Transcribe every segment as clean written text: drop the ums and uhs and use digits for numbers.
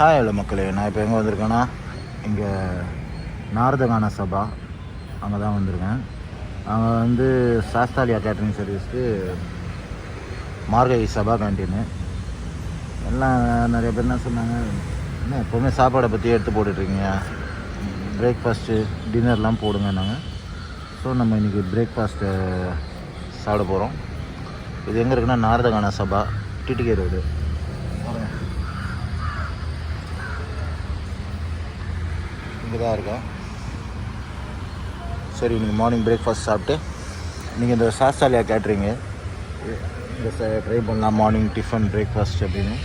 Hi hello மக்களே, நான் இப்போ எங்கே வந்திருக்கேன்னா இங்கே நாரதகான சபா அங்கே தான் வந்திருக்கேன். அங்கே வந்து சாஸ்தாலியா கேட்ரிங் சர்வீஸ்க்கு மார்கழி சபா கேன்டீனு எல்லாம் நிறைய பேர் என்ன சொன்னாங்க, என்ன எப்போவுமே சாப்பாடை பற்றி எடுத்து போட்டுட்ருக்கீங்க, பிரேக்ஃபாஸ்ட்டு டின்னர்லாம் போடுங்கன்னாங்க. ஸோ நம்ம இன்றைக்கி பிரேக்ஃபாஸ்ட்டு சாப்பிட போகிறோம். இது எங்கே இருக்குன்னா நாரதகான சபா, டிடிகே ரோடு. இங்கே தான் இருக்கேன். சரி, நீங்கள் மார்னிங் பிரேக்ஃபாஸ்ட் சாப்பிட்டு நீங்கள் இந்த சாஸ்தாலியா கேட்ரிங்கு இந்த ட்ரை பண்ணலாம், மார்னிங் டிஃபன் பிரேக்ஃபாஸ்ட் அப்படின்னு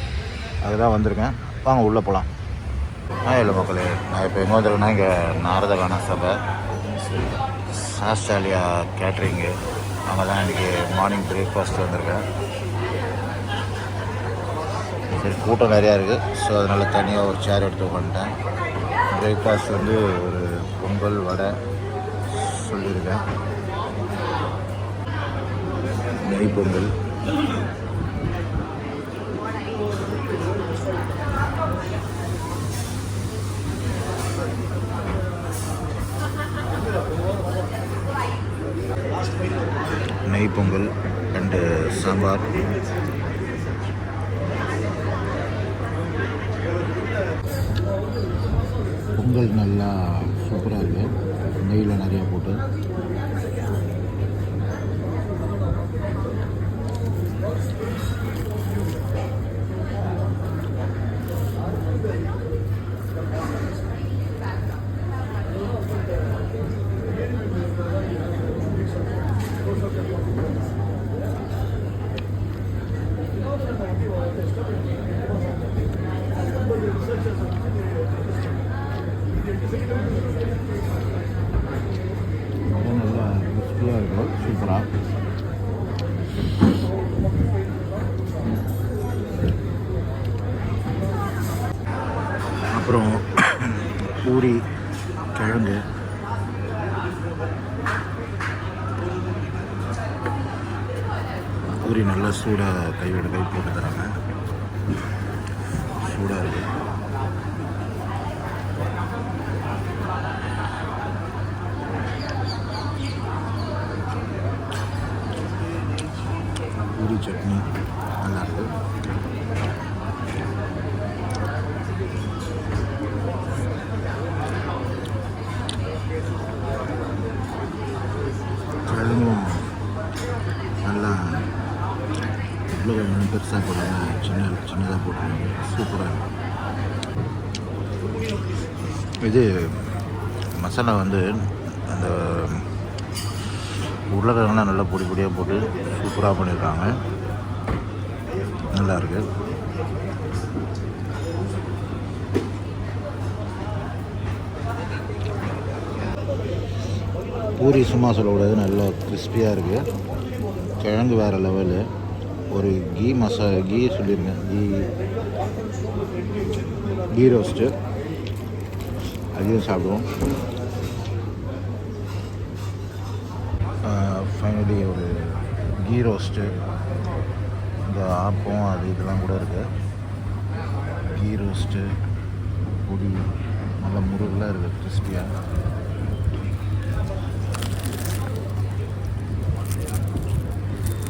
அதுதான் வந்திருக்கேன். வாங்க உள்ளே போகலாம். இல்லை மக்களே, நான் இப்போ எங்கே வந்திருக்கேன்னா இங்கே நாரதகான சபை சாஸ்தாலியா கேட்ரிங்கு அங்கே தான் இன்றைக்கி மார்னிங் பிரேக்ஃபாஸ்ட் வந்திருக்கேன். சரி, கூட்டம் நிறையா இருக்குது. ஸோ அதனால் தனியாக ஒரு சேர் எடுத்து உட்காந்துட்டேன். பிரேக்ஃபாஸ்ட் வந்து ஒரு பொங்கல் வடை சொல்லியிருக்கேன், நெய் பொங்கல், நெய் பொங்கல் அண்டு சாம்பார். பொங்கல் நல்லா சூப்பராக இருக்குது, நெய்யில் நிறையா போட்டு. நல்லா கிறிஸ்பியாக இருக்கும், சூப்பராக. அப்புறம் பூரி, கிழங்கு, பூரி நல்லா சூடாக கையோட கை போட்டு தராங்க, சூடாக இருக்குது. பூரி சட்னி நல்லாயிருக்கு. கிழங்கும் நல்லா இவ்வளோ பெருசாக போடுறாங்க, சின்னதாக போட்டுருவாங்க, சூப்பராக இருக்கும். இது மசாலா வந்து அந்த உருளைக்கிழங்குலாம் நல்லா பொடி பொடியாக போட்டு சூப்பராக பண்ணியிருக்காங்க, நல்லாயிருக்கு. பூரி சும்மா சொல்லக்கூடாது, நல்லா கிறிஸ்பியாக இருக்குது. கிழங்கு வேறு லெவலு. ஒரு கீ சொல்லியிருக்கேன், கீ ரோஸ்ட்டு அதையும் சாப்பிடுவோம். ஃபைனலி ஒரு கீ ரோஸ்ட்டு, இந்த ஆப்பம் அது இதெல்லாம் கூட இருக்குது. கீ ரோஸ்ட்டு பொடி நல்லா முருகலாக இருக்குது, கிறிஸ்பியாக.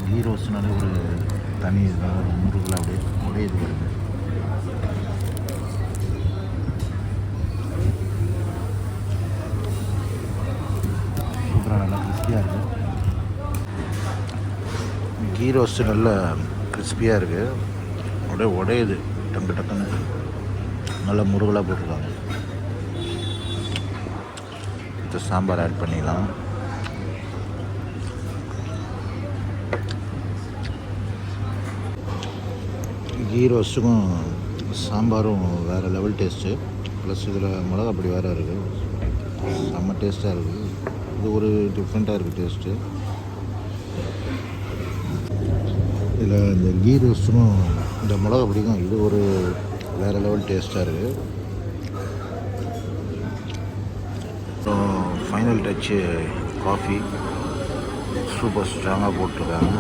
கீ ரோஸ்ட்னாலே ஒரு தனி இதுதான், ஒரு முருகலாக அப்படியே ஒரே இது வருது. சூப்பராக நல்லா கிறிஸ்பியாக இருக்குது. கீ ரோஸ்ட்டு நல்ல கிறிஸ்பியாக இருக்குது, அப்படியே உடையுது டக்கு டக்குன்னு, நல்லா முருகலாக போட்டிருக்காங்க. இந்த சாம்பார் ஆட் பண்ணிக்கலாம். கீ ரோஸ்ட்டுக்கும் சாம்பாரும் வேறு லெவல் டேஸ்ட்டு. ப்ளஸ் இதில் மிளகா பொடி வேறு இருக்குது, செம்ம டேஸ்ட்டாக இருக்குது. இது ஒரு டிஃப்ரெண்ட்டாக இருக்குது டேஸ்ட்டு. இதில் இந்த கீ ரோஸ்ட்டும் இந்த மிளகா பிடிக்கும், இது ஒரு வேறு லெவல் டேஸ்ட்டாக இருக்குது. அப்புறம் ஃபைனல் டச்சு காஃபி சூப்பர் ஸ்ட்ராங்காக போட்டிருக்காங்க.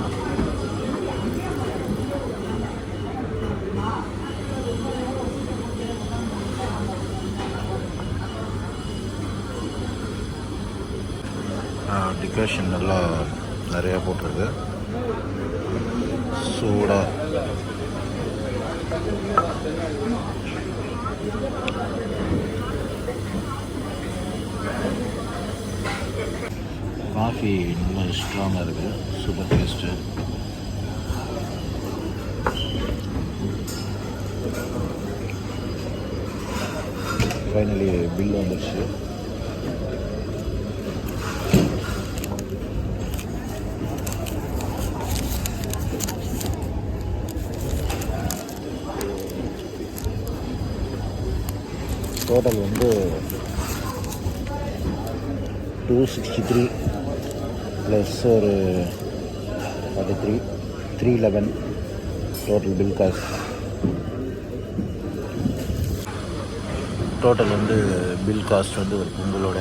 டெக்கரேஷன் நல்லா நிறையா போட்டிருக்கு. சூடாக காஃபி நல்லா ஸ்ட்ராங்காக இருக்குது. Super taste. ஃபைனலி பில் வந்துடுச்சு. டோட்டல் வந்து 263 ப்ளஸ் ஒரு 43, 311 டோட்டல் பில் காஸ்ட். டோட்டல் வந்து பில் காஸ்ட் வந்து ஒரு பொங்கலோட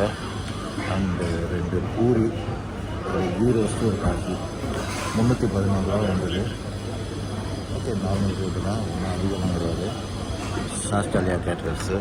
அண்டு 2 பூரி, ஒரு ஈரோஸ்ட்டு ஒரு காஃபி 314 ரூபா வந்தது. ஓகே, நார்மல் ரேட்டு தான், ஒன்றும் அதிகமாக கிடையாது. சாஸ்டாலியா கேட்டரர்ஸு.